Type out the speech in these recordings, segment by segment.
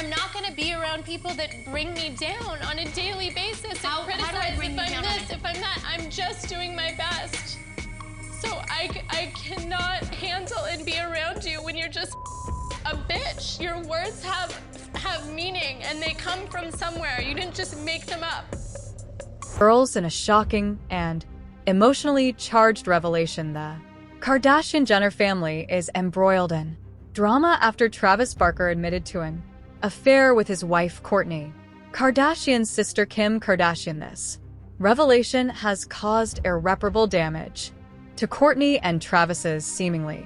I'm not going to be around people that bring me down on a daily basis. How do I bring you down? If I'm that, I'm just doing my best. So I cannot handle and be around you when you're just a bitch. Your words have meaning, and they come from somewhere. You didn't just make them up. Girls in a shocking and emotionally charged revelation, the Kardashian-Jenner family is embroiled in drama after Travis Barker admitted to an affair with his wife, Kourtney. Kardashian's sister Kim Kardashian. This revelation has caused irreparable damage to Kourtney and Travis's seemingly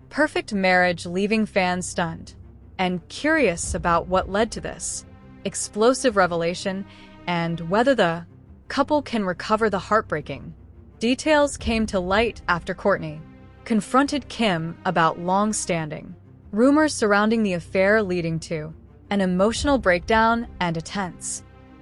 perfect marriage, leaving fans stunned and curious about what led to this explosive revelation and whether the couple can recover. The heartbreaking details came to light after Kourtney confronted Kim about long-standing rumors surrounding the affair, leading to an emotional breakdown and a tense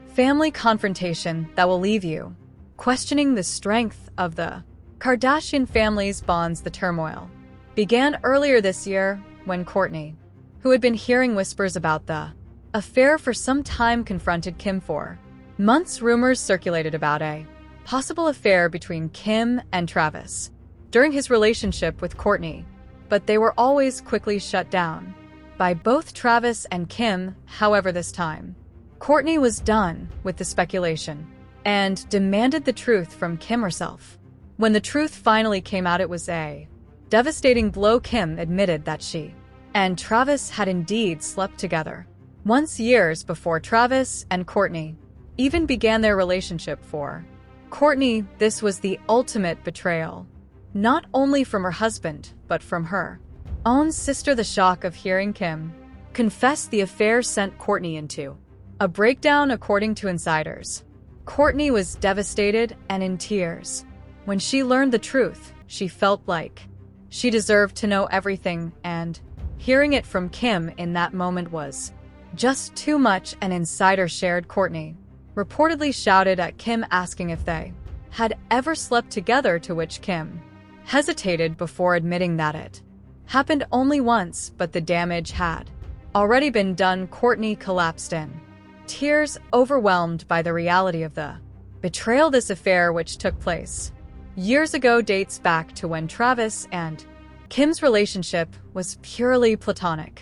family confrontation that will leave you questioning the strength of the Kardashian family's bonds. The turmoil began earlier this year when Kourtney, who had been hearing whispers about the affair for some time, confronted Kim for months. Rumors circulated about a possible affair between Kim and Travis during his relationship with Kourtney, but they were always quickly shut down by both Travis and Kim. However, this time, Kourtney was done with the speculation and demanded the truth from Kim herself. When the truth finally came out, it was a devastating blow. Kim admitted that she and Travis had indeed slept together once, years before Travis and Kourtney even began their relationship. For Kourtney, this was the ultimate betrayal, not only from her husband, but from her own sister. The shock of hearing Kim confess the affair sent Kourtney into a breakdown. According to insiders, Kourtney was devastated and in tears when she learned the truth. She felt like she deserved to know everything, and hearing it from Kim in that moment was just too much. An insider shared Kourtney reportedly shouted at Kim, asking if they had ever slept together, to which Kim hesitated before admitting that it happened only once, but the damage had already been done. Kourtney collapsed in tears, overwhelmed by the reality of the betrayal. This affair, which took place years ago, dates back to when Travis and Kim's relationship was purely platonic,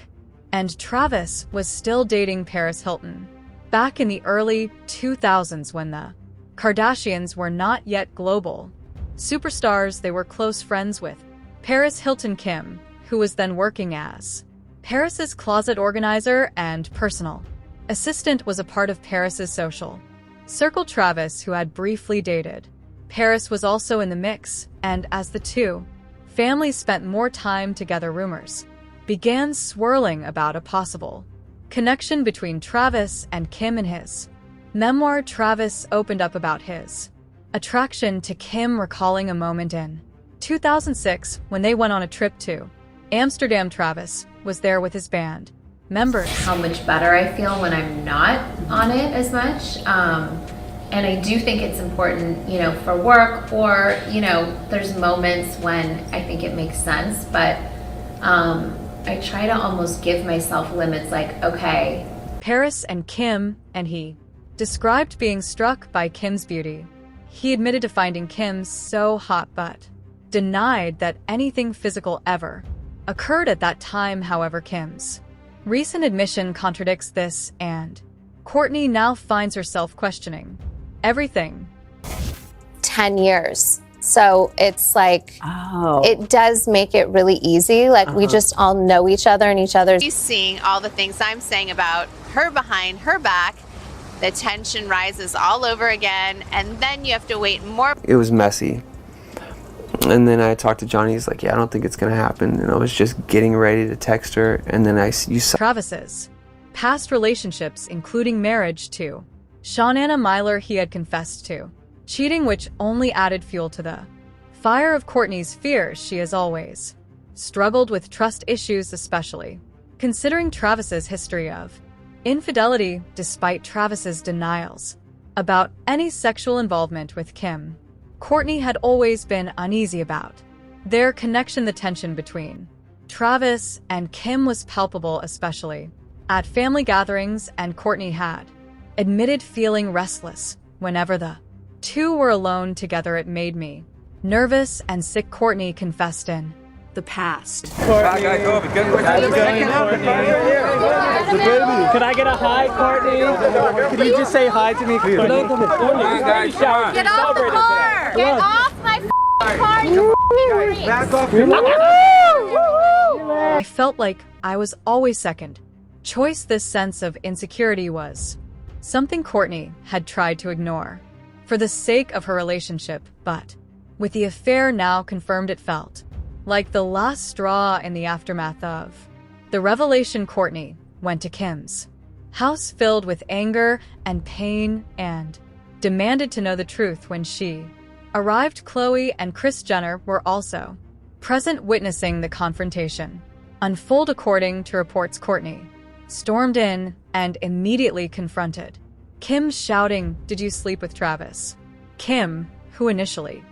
and Travis was still dating Paris Hilton back in the early 2000s when the Kardashians were not yet global superstars. They were close friends with Paris Hilton. Kim, who was then working as Paris's closet organizer and personal assistant, was a part of Paris's social circle. Travis, who had briefly dated Paris, was also in the mix, and as the two families spent more time together, rumors began swirling about a possible connection between Travis and Kim. In his memoir, Travis opened up about his attraction to Kim, recalling a moment in 2006 when they went on a trip to Amsterdam. Travis was there with his band members. How much better I feel when I'm not on it as much. And I do think it's important, for work, or, there's moments when I think it makes sense, but I try to almost give myself limits, like, okay. Paris and Kim, and he described being struck by Kim's beauty. He admitted to finding Kim so hot, but denied that anything physical ever occurred at that time. However, Kim's recent admission contradicts this, and Kourtney now finds herself questioning everything. 10 years. So it's like, it does make it really easy. Like, we just all know each other and each other's. She's seeing all the things I'm saying about her behind her back. The tension rises all over again, and then you have to wait more. It was messy. And then I talked to Johnny. He's like, yeah, I don't think it's going to happen. And I was just getting ready to text her. And then you saw Travis's past relationships, including marriage to Shawnana Myler. He had confessed to cheating, which only added fuel to the fire of Kourtney's fears. She has always struggled with trust issues, especially considering Travis's history of infidelity. Despite Travis's denials about any sexual involvement with Kim, Kourtney had always been uneasy about their connection. The tension between Travis and Kim was palpable, especially at family gatherings, and Kourtney had admitted feeling restless whenever the two were alone together. It made me nervous and sick, Kourtney confessed in the past. Could I get a hi, Kourtney? Could you just say hi to me? Get off the car! Get off my car, you Back off. I felt like I was always second choice. This sense of insecurity was something Kourtney had tried to ignore for the sake of her relationship, but with the affair now confirmed, it felt like the last straw in the aftermath of the revelation. Kourtney went to Kim's house filled with anger and pain and demanded to know the truth. When she arrived, Khloe and Kris Jenner were also present, witnessing the confrontation unfold. According to reports, Kourtney stormed in and immediately confronted Kim, shouting, "Did you sleep with Travis?" Kim, who initially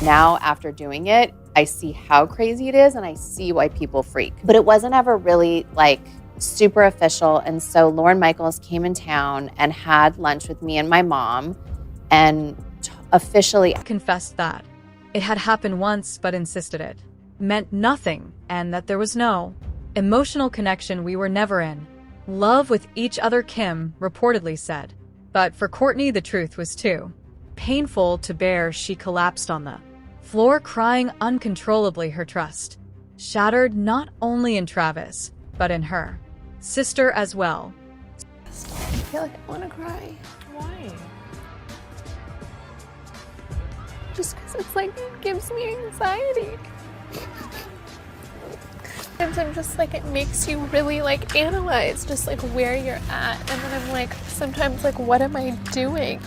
Now, after doing it, I see how crazy it is and I see why people freak. But it wasn't ever really like super official. And so Lorne Michaels came in town and had lunch with me and my mom and officially confessed that it had happened once, but insisted it meant nothing and that there was no emotional connection. We were never in love with each other, Kim reportedly said. But for Kourtney, the truth was too painful to bear. She collapsed on the floor, crying uncontrollably. Her trust shattered, not only in Travis, but in her sister as well. I feel like I want to cry. Why? Just because it's like, it gives me anxiety. Sometimes I'm just like, it makes you really like analyze just like where you're at. And then I'm like, sometimes like, what am I doing?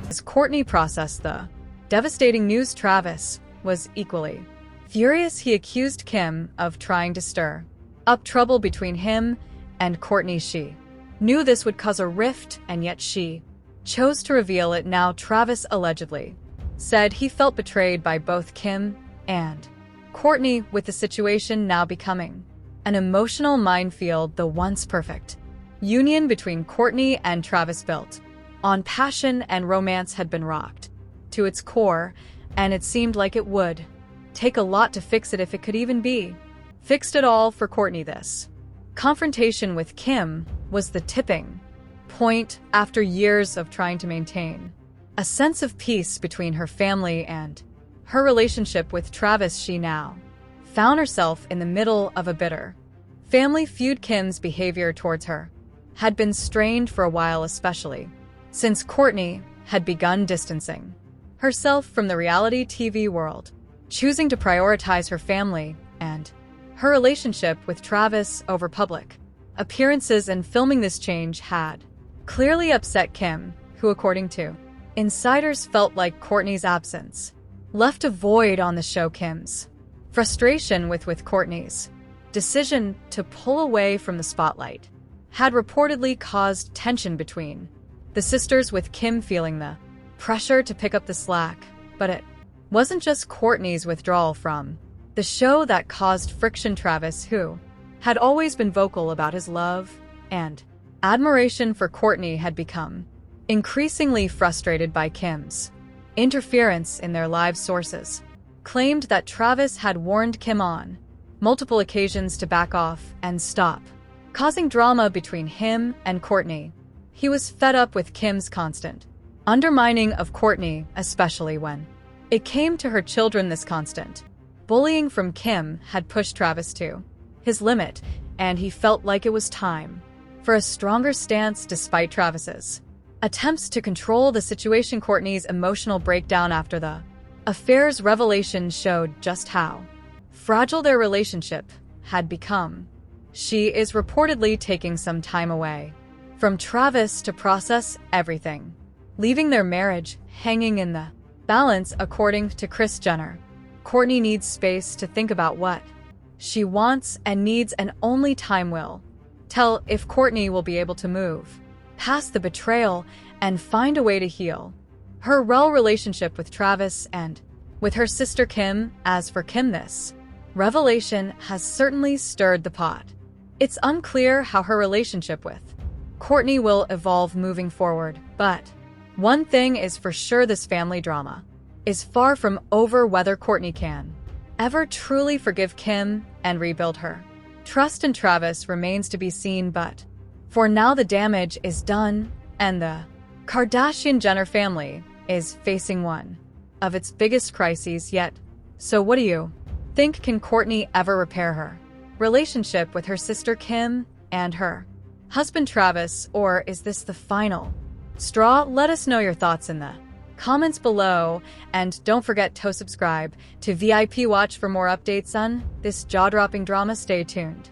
As Kourtney processed the devastating news, Travis was equally furious. He accused Kim of trying to stir up trouble between him and Kourtney. She knew this would cause a rift, and yet she chose to reveal it now. Travis allegedly said he felt betrayed by both Kim and Kourtney, with the situation now becoming an emotional minefield. The once perfect union between Kourtney and Travis, built on passion and romance, had been rocked to its core, and it seemed like it would take a lot to fix it, if it could even be fixed at all. For Kourtney, this confrontation with Kim was the tipping point. After years of trying to maintain a sense of peace between her family and her relationship with Travis, she now found herself in the middle of a bitter family feud. Kim's behavior towards her had been strained for a while, especially since Kourtney had begun distancing herself from the reality TV world, choosing to prioritize her family and her relationship with Travis over public appearances and filming. This change had clearly upset Kim, who, according to insiders, felt like Kourtney's absence left a void on the show. Kim's frustration with Kourtney's decision to pull away from the spotlight had reportedly caused tension between the sisters, with Kim feeling the pressure to pick up the slack. But it wasn't just Kourtney's withdrawal from the show that caused friction. Travis, who had always been vocal about his love and admiration for Kourtney, had become increasingly frustrated by Kim's interference in their lives. Sources claimed that Travis had warned Kim on multiple occasions to back off and stop causing drama between him and Kourtney. He was fed up with Kim's constant undermining of Kourtney, especially when it came to her children. This constant bullying from Kim had pushed Travis to his limit, and he felt like it was time for a stronger stance. Despite Travis's attempts to control the situation, Kourtney's emotional breakdown after the affair's revelation showed just how fragile their relationship had become. She is reportedly taking some time away from Travis to process everything, leaving their marriage hanging in the balance. According to Kris Jenner, Kourtney needs space to think about what she wants and needs, and only time will tell if Kourtney will be able to move past the betrayal and find a way to heal her relationship with Travis and with her sister Kim. As for Kim, this revelation has certainly stirred the pot. It's unclear how her relationship with Kourtney will evolve moving forward, but one thing is for sure: this family drama is far from over. Whether Kourtney can ever truly forgive Kim and rebuild her trust in Travis remains to be seen, but for now the damage is done, and the Kardashian-Jenner family is facing one of its biggest crises yet. So what do you think? Can Kourtney ever repair her relationship with her sister Kim and her husband Travis, or is this the final straw? Let us know your thoughts in the comments below, and don't forget to subscribe to VIP Watch for more updates on this jaw-dropping drama. Stay tuned.